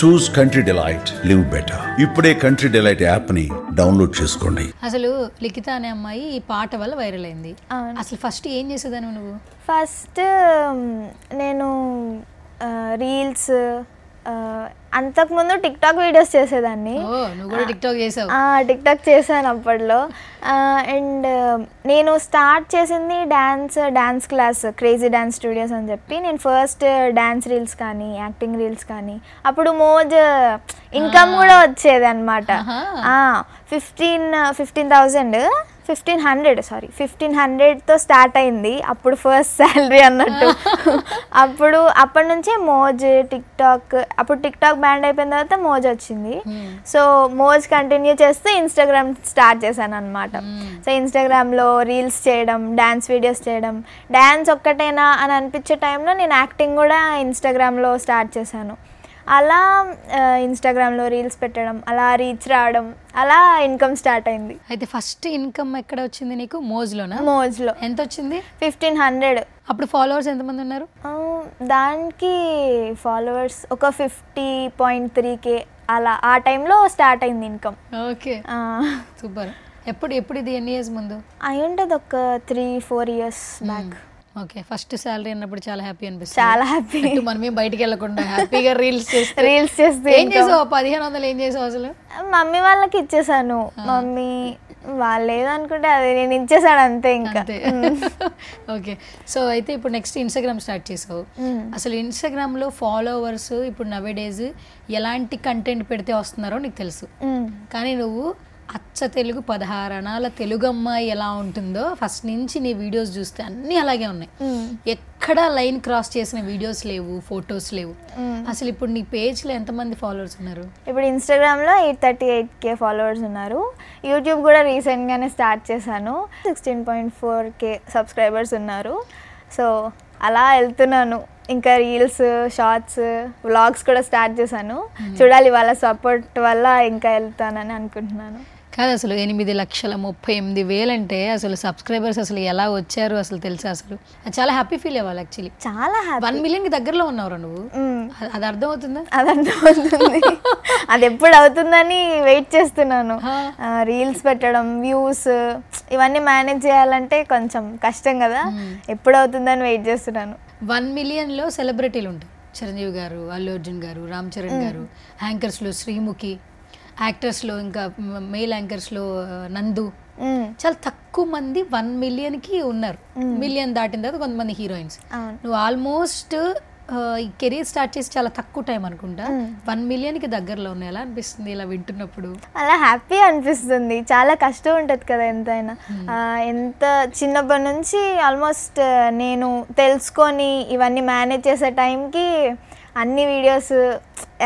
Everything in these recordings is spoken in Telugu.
చూస్ కంట్రీ డిలైట్, లివ్ బెటర్. ఇప్పుడే కంట్రీ డిలైట్ యాప్ ని డౌన్లోడ్ చేసుకోండి. అసలు లిఖిత అనే అమ్మాయి ఈ పాట వల్ల వైరల్ అయింది. అసలు ఫస్ట్ ఏం చేసేదాన్ని నువ్వు? ఫస్ట్ నేను రీల్స్, అంతకుముందు టిక్ టాక్ వీడియోస్ చేసేదాన్ని. టిక్ టాక్ చేశాను అప్పట్లో. అండ్ నేను స్టార్ట్ చేసింది dance class, crazy dance studios అని చెప్పి. నేను ఫస్ట్ డ్యాన్స్ రీల్స్ కానీ యాక్టింగ్ రీల్స్ కానీ, అప్పుడు మోజ్ ఇన్కమ్ కూడా వచ్చేది అనమాట. 1500తో స్టార్ట్ అయింది అప్పుడు ఫస్ట్ శాలరీ అన్నట్టు. అప్పటి నుంచే మోజ్, టిక్ టాక్, అప్పుడు టిక్ టాక్ బ్యాండ్ అయిపోయిన తర్వాత మోజ్ వచ్చింది. సో మోజ్ కంటిన్యూ చేస్తూ ఇన్స్టాగ్రామ్ స్టార్ట్ చేశాను అనమాట. సో ఇన్స్టాగ్రామ్లో రీల్స్ చేయడం, డ్యాన్స్ వీడియోస్ చేయడం. డ్యాన్స్ ఒక్కటేనా అని అనిపించే టైంలో నేను యాక్టింగ్ కూడా ఇన్స్టాగ్రామ్లో స్టార్ట్ చేశాను. అలా ఇన్స్టాగ్రామ్లో రీల్స్ పెట్టడం, అలా రీచ్ రావడం, అలా ఇన్కమ్ స్టార్ట్ అయింది. అయితే ఫస్ట్ ఇన్కమ్ ఎక్కడ వచ్చింది నీకు? మోజ్లోనా? మోజ్లో. ఎంత వచ్చింది? 1500. అప్పుడు ఫాలోవర్స్ ఎంతమంది ఉన్నారు? దానికి ఫాలోవర్స్ ఒక 50.3K అలా. ఆ టైంలో స్టార్ట్ అయింది ఇన్కమ్. Okay, super. ఎప్పుడు ఇది ఎన్ని ఇయర్స్ ముందు అయి ఉంటుంది? ఒక 3-4 years back. Okay, first salary అన్నప్పుడు చాలా హ్యాపీ అనిపిస్తుంది. చాలా హ్యాపీ. మనమే బయటికి వెళ్ళకుండా హ్యాపీగా రీల్స్ చేస్తే ఏం చేసావు? 1500 ఏం చేసావు అసలు? మమ్మీ వాళ్ళకి ఇచ్చేసాను. మమ్మీ వాళ్ళు ఏదనుకుంటే అది నేను ఇచ్చేసాను అంతే ఇంకా. ఓకే, సో అయితే ఇప్పుడు నెక్స్ట్ ఇన్స్టాగ్రామ్ స్టార్ట్ చేసావు. అసలు ఇన్స్టాగ్రామ్లో ఫాలోవర్స్ ఇప్పుడు నవేడేస్ ఎలాంటి కంటెంట్ పెడితే వస్తున్నారో నీకు తెలుసు. కానీ నువ్వు అచ్చ తెలుగు 16 అణాల తెలుగు అమ్మాయి ఎలా ఉంటుందో ఫస్ట్ నుంచి నీ వీడియోస్ చూస్తే అన్నీ అలాగే ఉన్నాయి. ఎక్కడా లైన్ క్రాస్ చేసిన వీడియోస్ లేవు, ఫొటోస్ లేవు. అసలు ఇప్పుడు నీ పేజ్లో ఎంతమంది ఫాలోవర్స్ ఉన్నారు? ఇప్పుడు ఇన్స్టాగ్రామ్లో 838K ఫాలోవర్స్ ఉన్నారు. యూట్యూబ్ కూడా రీసెంట్గానే స్టార్ట్ చేశాను. 16.4K సబ్స్క్రైబర్స్ ఉన్నారు. సో అలా వెళ్తున్నాను. ఇంకా రీల్స్, షార్ట్స్, వ్లాగ్స్ కూడా స్టార్ట్ చేశాను. చూడాలి, వాళ్ళ సపోర్ట్ వల్ల ఇంకా వెళ్తానని అనుకుంటున్నాను. కాదు, అసలు 8,38,000 అంటే అసలు సబ్స్క్రైబర్స్ అసలు ఎలా వచ్చారు అసలు తెలుసా? అసలు చాలా హ్యాపీ ఫీల్ అవ్వాలి యాక్చువల్లీ. చాలా హ్యాపీ. 1 million దగ్గరలో ఉన్నావు నువ్వు. అది అర్థం అవుతుందా? అది అర్థమవుతుంది. అది ఎప్పుడు అవుతుందని వెయిట్ చేస్తున్నాను. రీల్స్ పెట్టడం, వ్యూస్ ఇవన్నీ మేనేజ్ చేయాలంటే కొంచెం కష్టం కదా. ఎప్పుడు అవుతుందని వెయిట్ చేస్తున్నాను. 1 millionలో సెలబ్రిటీలు ఉంటారు. చిరంజీవి గారు, అల్లు అర్జున్ గారు, రామ్ చరణ్ గారు, యాంకర్స్లో శ్రీముఖి, యాక్టర్స్లో ఇంకా మెయిల్ యాంకర్స్లో నందు. చాలా తక్కువ మంది 1 millionకి ఉన్నారు. 1 million దాటిన తర్వాత కొంతమంది హీరోయిన్స్. నువ్వు ఆల్మోస్ట్ ఈ కెరీర్ స్టార్ట్ చేసి చాలా తక్కువ టైం అనుకుంటా 1 millionకి దగ్గరలో ఉన్నాయి. ఎలా అనిపిస్తుంది ఇలా వింటున్నప్పుడు? అలా హ్యాపీ అనిపిస్తుంది. చాలా కష్టం ఉంటుంది కదా ఎంతైనా. ఎంత చిన్నప్పటి నుంచి ఆల్మోస్ట్ నేను తెలుసుకొని ఇవన్నీ మేనేజ్ చేసే టైంకి అన్ని వీడియోస్,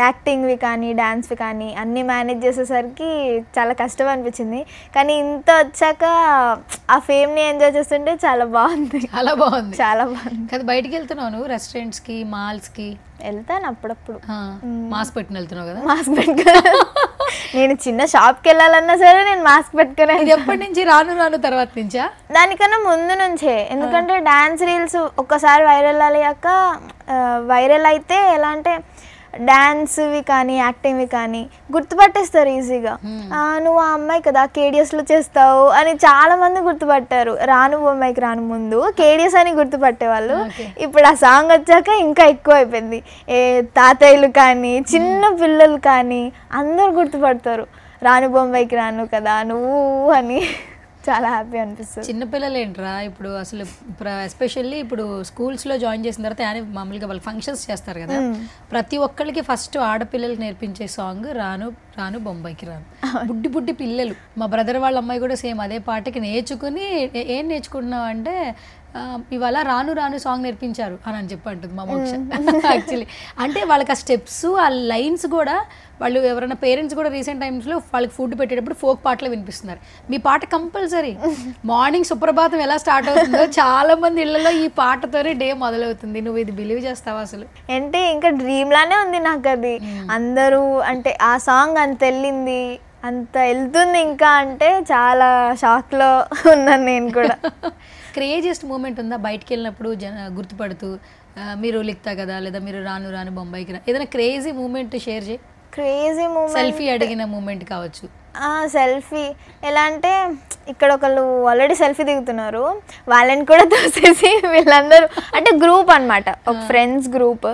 యాక్టింగ్వి కానీ డ్యాన్స్వి కానీ అన్నీ మేనేజ్ చేసేసరికి చాలా కష్టం అనిపించింది. కానీ ఇంత వచ్చాక ఆ ఫేమ్ని ఎంజాయ్ చేస్తుంటే చాలా బాగుంది. చాలా బాగుంది, చాలా బాగుంది. కదా. బయటికి వెళ్తున్నావు నువ్వు? రెస్టారెంట్స్కి, మాల్స్కి వెళ్తాను అప్పుడప్పుడు. మాస్క్ పెట్టుకుని వెళ్తున్నావు కదా? మాస్క్ పెట్టుకుని నేను చిన్న షాప్కి వెళ్ళాలన్నా సరే నేను మాస్క్ పెట్టుకునే. ఇది ఎప్పటి నుంచి? రాను తర్వాత నుంచా? దానికన్నా ముందు నుంచే. ఎందుకంటే డాన్స్ రీల్స్ ఒక్కసారి వైరల్ అయితే ఎలా అంటే డాన్స్వి కానీ యాక్టింగ్వి కానీ గుర్తుపట్టేస్తారు ఈజీగా. నువ్వు ఆ అమ్మాయి కదా కేడిఎస్లో చేస్తావు అని చాలా మంది గుర్తుపట్టారు. రాను బొమ్మాయికి రాను ముందు కేడిఎస్ అని గుర్తుపట్టేవాళ్ళు. ఇప్పుడు ఆ సాంగ్ వచ్చాక ఇంకా ఎక్కువ అయిపోయింది. తాతయ్యలు కానీ చిన్న పిల్లలు కానీ అందరు గుర్తుపడతారు. రాను బొమ్మాయికి రాను కదా నువ్వు అని. చాలా హ్యాపీ అనిపిస్తుంది. చిన్నపిల్లలు ఏంట్రా ఇప్పుడు అసలు ఎస్పెషల్లీ ఇప్పుడు స్కూల్స్లో జాయిన్ చేసిన తర్వాత మామూలుగా వాళ్ళు ఫంక్షన్స్ చేస్తారు కదా. ప్రతి ఒక్కరికి ఫస్ట్ ఆడపిల్లలకి నేర్పించే సాంగ్ రాను రాను బొంబాయికి రాను. బుడ్డి పిల్లలు. మా బ్రదర్ వాళ్ళ అమ్మాయి కూడా సేమ్ అదే పాటకి నేర్చుకుని ఏం నేర్చుకుంటున్నావు అంటే ఇవాళ రాను రాను సాంగ్ నేర్పించారు అని చెప్పి అంటుంది మా మోక్ష. యాక్చువల్లీ అంటే వాళ్ళకి ఆ స్టెప్స్, ఆ లైన్స్ కూడా వాళ్ళు ఎవరైనా పేరెంట్స్ కూడా రీసెంట్ టైమ్స్లో వాళ్ళకి ఫుడ్ పెట్టేటప్పుడు ఫోక్ పాటలు వినిపిస్తున్నారు. మీ పాట కంపల్సరీ. మార్నింగ్ సుప్రభాతం ఎలా స్టార్ట్ అవుతుందో చాలా మంది ఇళ్లలో ఈ పాటతోనే డే మొదలవుతుంది. నువ్వు ఇది బిలీవ్ చేస్తావా అసలు? అంటే ఇంకా డ్రీమ్ లానే ఉంది నాకు అది. అందరూ అంటే ఆ సాంగ్ అంత వెళ్ళింది, అంత వెళ్తుంది ఇంకా అంటే చాలా షాక్లో ఉన్నాను నేను కూడా. క్రేజియస్ట్ మూమెంట్ ఉందా బయటికి వెళ్ళినప్పుడు గుర్తుపడుతూ మీరు లిఖతా కదా లేదా మీరు రాను రాను బొంబాయికి రా, ఏదైనా క్రేజీ మూమెంట్ షేర్ చేయి. క్రేజీ మూమెంట్, సెల్ఫీ అడిగిన మూమెంట్ కావచ్చు. సెల్ఫీ ఎలా అంటే ఇక్కడ ఒకళ్ళు ఆల్రెడీ సెల్ఫీ దిగుతున్నారు, వాళ్ళని కూడా తోసేసి వీళ్ళందరూ అంటే గ్రూప్ అనమాట, ఒక ఫ్రెండ్స్ గ్రూప్.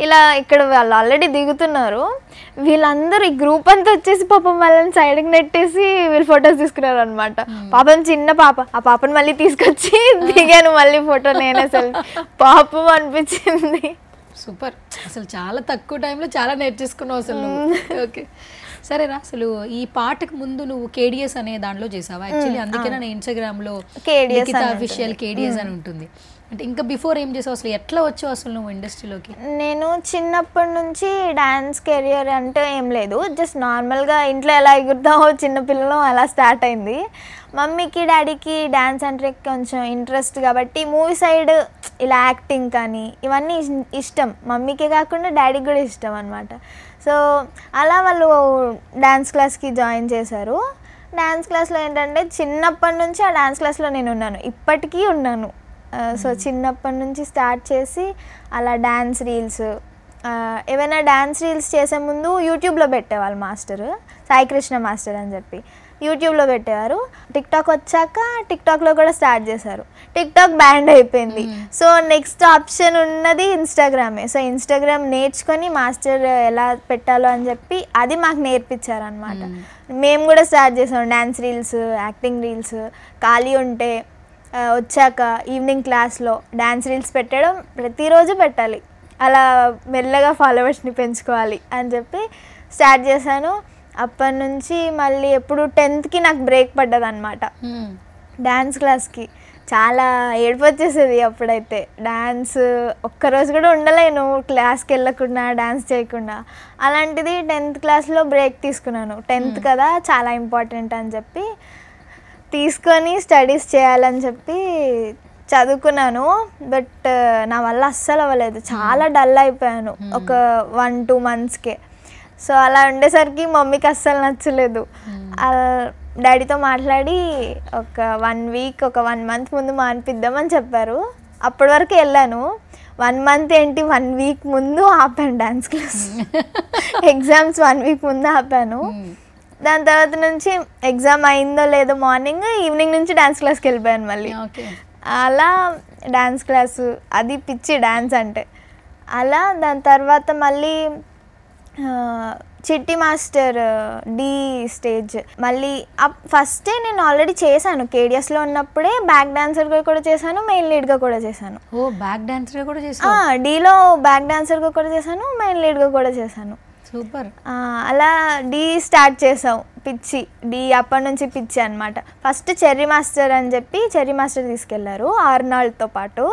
ఇలా ఇక్కడ వాళ్ళు ఆల్రెడీ దిగుతున్నారు, వీళ్ళందరూ ఈ గ్రూప్ అంతా వచ్చేసి పాపం వాళ్ళని సైడ్కి నెట్టేసి వీళ్ళు ఫొటోస్ తీసుకున్నారు అనమాట. పాపం చిన్న పాప, ఆ పాపను మళ్ళీ తీసుకొచ్చి దిగాను మళ్ళీ ఫోటో నేనే సెల్ఫీ. పాపం అనిపించింది. సూపర్, అసలు చాలా తక్కువ టైంలో చాలా నేర్చేసుకున్నావు అసలు. ఓకే సరేరా, అసలు ఈ పాటకు ముందు నువ్వు కేడిఎస్ అనే దాంట్లో చేసావా? యాక్చువల్లీ అందుకే నా ఇన్స్టాగ్రామ్లో లిఖితా అఫీషియల్ కేడిఎస్ అని ఉంటుంది. అంటే ఇంకా బిఫోర్ ఏం చేసావు, అసలు ఎట్లా వచ్చావు అసలు నువ్వు ఇండస్ట్రీలోకి? నేను చిన్నప్పటి నుంచి డాన్స్ కెరియర్ అంటే ఏం లేదు, జస్ట్ నార్మల్గా ఇంట్లో ఎలా ఎగురుతామో చిన్నపిల్లలు అలా స్టార్ట్ అయింది. మమ్మీకి డాడీకి డ్యాన్స్ అంటే కొంచెం ఇంట్రెస్ట్ కాబట్టి మూవీ సైడ్ ఇలా యాక్టింగ్ కానీ ఇవన్నీ ఇష్టం. మమ్మీకే కాకుండా డాడీకి కూడా ఇష్టం అనమాట. సో అలా వాళ్ళు డ్యాన్స్ క్లాస్కి జాయిన్ చేశారు. డ్యాన్స్ క్లాస్లో ఏంటంటే చిన్నప్పటి నుంచి ఆ డ్యాన్స్ క్లాస్లో నేను ఉన్నాను, ఇప్పటికీ ఉన్నాను. సో చిన్నప్పటి నుంచి స్టార్ట్ చేసి అలా డ్యాన్స్ రీల్స్, ఏవైనా డ్యాన్స్ రీల్స్ చేసే ముందు యూట్యూబ్లో పెట్టేవాళ్ళు మాస్టర్, సాయి కృష్ణ మాస్టర్ అని చెప్పి యూట్యూబ్లో పెట్టేవారు. టిక్టాక్ వచ్చాక టిక్టాక్లో కూడా స్టార్ట్ చేశారు. టిక్టాక్ బ్యాన్ అయిపోయింది. సో నెక్స్ట్ ఆప్షన్ ఉన్నది ఇన్స్టాగ్రామే. సో ఇన్స్టాగ్రామ్ నేర్చుకొని మాస్టర్ ఎలా పెట్టాలో అని చెప్పి అది మాకు నేర్పించారనమాట. మేము కూడా స్టార్ట్ చేసాం డ్యాన్స్ రీల్స్, యాక్టింగ్ రీల్స్. ఖాళీ ఉంటే వచ్చాక ఈవినింగ్ క్లాస్లో డ్యాన్స్ రీల్స్ పెట్టడం, ప్రతిరోజు పెట్టాలి, అలా మెల్లగా ఫాలోవర్స్ని పెంచుకోవాలి అని చెప్పి స్టార్ట్ చేశాను. అప్పటి నుంచి మళ్ళీ ఎప్పుడు 10th నాకు బ్రేక్ పడ్డది అనమాట డ్యాన్స్ క్లాస్కి. చాలా ఏడుపు వచ్చేసేది అప్పుడైతే. డ్యాన్స్ ఒక్కరోజు కూడా ఉండలేను క్లాస్కి వెళ్ళకుండా డ్యాన్స్ చేయకుండా. అలాంటిది 10th క్లాస్లో బ్రేక్ తీసుకున్నాను. 10th కదా చాలా ఇంపార్టెంట్ అని చెప్పి తీసుకొని స్టడీస్ చేయాలని చెప్పి చదువుకున్నాను. బట్ నా వల్ల అస్సలు అవ్వలేదు, చాలా డల్ అయిపోయాను ఒక 1-2 మంత్స్కే. సో అలా ఉండేసరికి మమ్మీకి అస్సలు నచ్చలేదు. డాడీతో మాట్లాడి ఒక 1 మంత్ ముందు మానిపిద్దామని చెప్పారు. అప్పటి వరకు వెళ్ళాను. 1 మంత్ ఏంటి, 1 వీక్ ముందు ఆపాను డ్యాన్స్ క్లాస్. ఎగ్జామ్స్ 1 వీక్ ముందు ఆపాను. దాని తర్వాత నుంచి ఎగ్జామ్ అయిందో లేదో మార్నింగ్, ఈవినింగ్ నుంచి డ్యాన్స్ క్లాస్కి వెళ్ళిపోయాను మళ్ళీ. అలా డ్యాన్స్ క్లాసు, అది పిచ్చి డ్యాన్స్ అంటే. అలా దాని తర్వాత మళ్ళీ చిట్టి మాస్టర్ డి స్టేజ్ మళ్ళీ ఫస్టే నేను ఆల్రెడీ చేశాను. కేడిఎస్లో ఉన్నప్పుడే బ్యాక్ డాన్సర్గా కూడా చేశాను, మెయిన్ లీడ్గా కూడా చేశాను. ఓ బ్యాక్ డాన్సర్గా కూడా చేశాను. డీలో బ్యాక్ డాన్సర్గా కూడా చేశాను, మెయిన్ లీడ్గా కూడా చేశాను. సూపర్. అలా డి స్టార్ట్ చేసాం, పిచ్చి డి అప్పటి నుంచి పిచ్చి అనమాట. ఫస్ట్ చెర్రీ మాస్టర్ అని చెప్పి చెర్రీ మాస్టర్ తీసుకెళ్లారు ఆర్నాల్డ్తో పాటు.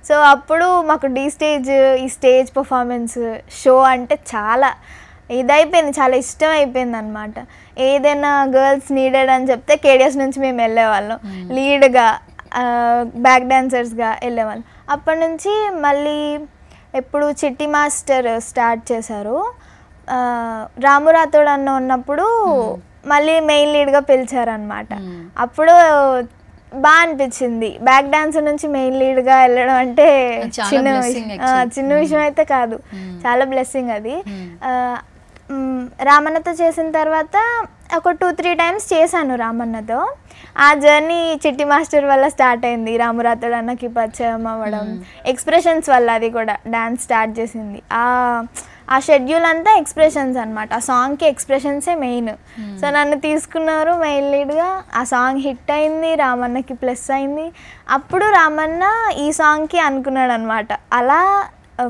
సో అప్పుడు మాకు డి స్టేజ్, ఈ స్టేజ్ పర్ఫార్మెన్స్ షో అంటే చాలా ఇదైపోయింది, చాలా ఇష్టం అయిపోయింది అనమాట. ఏదైనా గర్ల్స్ నీడెడ్ అని చెప్తే కేడిఎస్ నుంచి మేము వెళ్ళేవాళ్ళం, లీడ్గా బ్యాక్ డాన్సర్స్గా వెళ్ళేవాళ్ళం. అప్పటి నుంచి మళ్ళీ ఎప్పుడు చిట్టి మాస్టర్ స్టార్ట్ చేశారు. రాము రాథోడ్ అన్న ఉన్నప్పుడు మళ్ళీ మెయిన్ లీడ్గా పిలిచారనమాట. అప్పుడు బాగా అనిపించింది. బ్యాక్ డాన్సర్ నుంచి మెయిన్ లీడ్గా వెళ్ళడం అంటే చిన్న విషయం అయితే కాదు, చాలా బ్లెస్సింగ్ అది. రామన్నతో చేసిన తర్వాత ఒక 2-3 టైమ్స్ చేశాను రామన్నతో. ఆ జర్నీ చిట్టి మాస్టర్ వల్ల స్టార్ట్ అయింది. రాము రాథోడ్ అన్నకి పరిచయం అవ్వడం, ఎక్స్ప్రెషన్స్ వల్ల అది కూడా డాన్స్ స్టార్ట్ చేసింది. ఆ షెడ్యూల్ అంతా ఎక్స్ప్రెషన్స్ అనమాట. ఆ సాంగ్కి ఎక్స్ప్రెషన్సే మెయిన్. సో నన్ను తీసుకున్నారు మెయిన్ లీడ్గా. ఆ సాంగ్ హిట్ అయింది, రామన్నకి ప్లస్ అయింది. అప్పుడు రామన్న ఈ సాంగ్కి అనుకున్నాడు అనమాట. అలా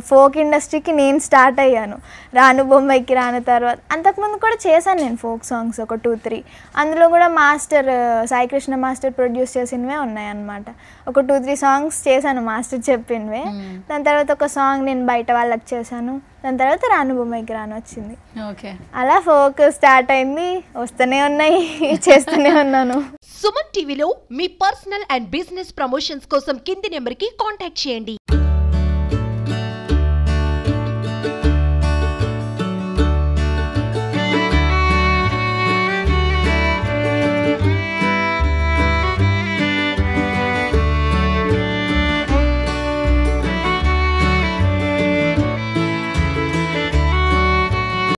ఫోక్ ఇండస్ట్రీకి నేను స్టార్ట్ అయ్యాను. రాను బొంబాయికి రాను తర్వాత అంతకుముందు కూడా చేశాను నేను ఫోక్ సాంగ్స్ ఒక 2-3. అందులో కూడా master Sai Krishna master produce చేసినవే ఉన్నాయన్నమాట. ఒక 2-3 సాంగ్స్ చేశాను మాస్టర్ చెప్పినవే. దాని తర్వాత ఒక సాంగ్ నేను బయట వాళ్ళకి చేశాను. దాని తర్వాత రాను బొంబాయికి రాను వచ్చింది. ఓకే, అలా ఫోక్ స్టార్ట్ అయింది, వస్తూనే ఉన్నాయి, చేస్తూనే ఉన్నాను. సుమన్ టీవీలో మీ పర్సనల్ అండ్ బిజినెస్ ప్రమోషన్స్ కోసం కింది నెంబర్కి కాంటాక్ట్ చేయండి.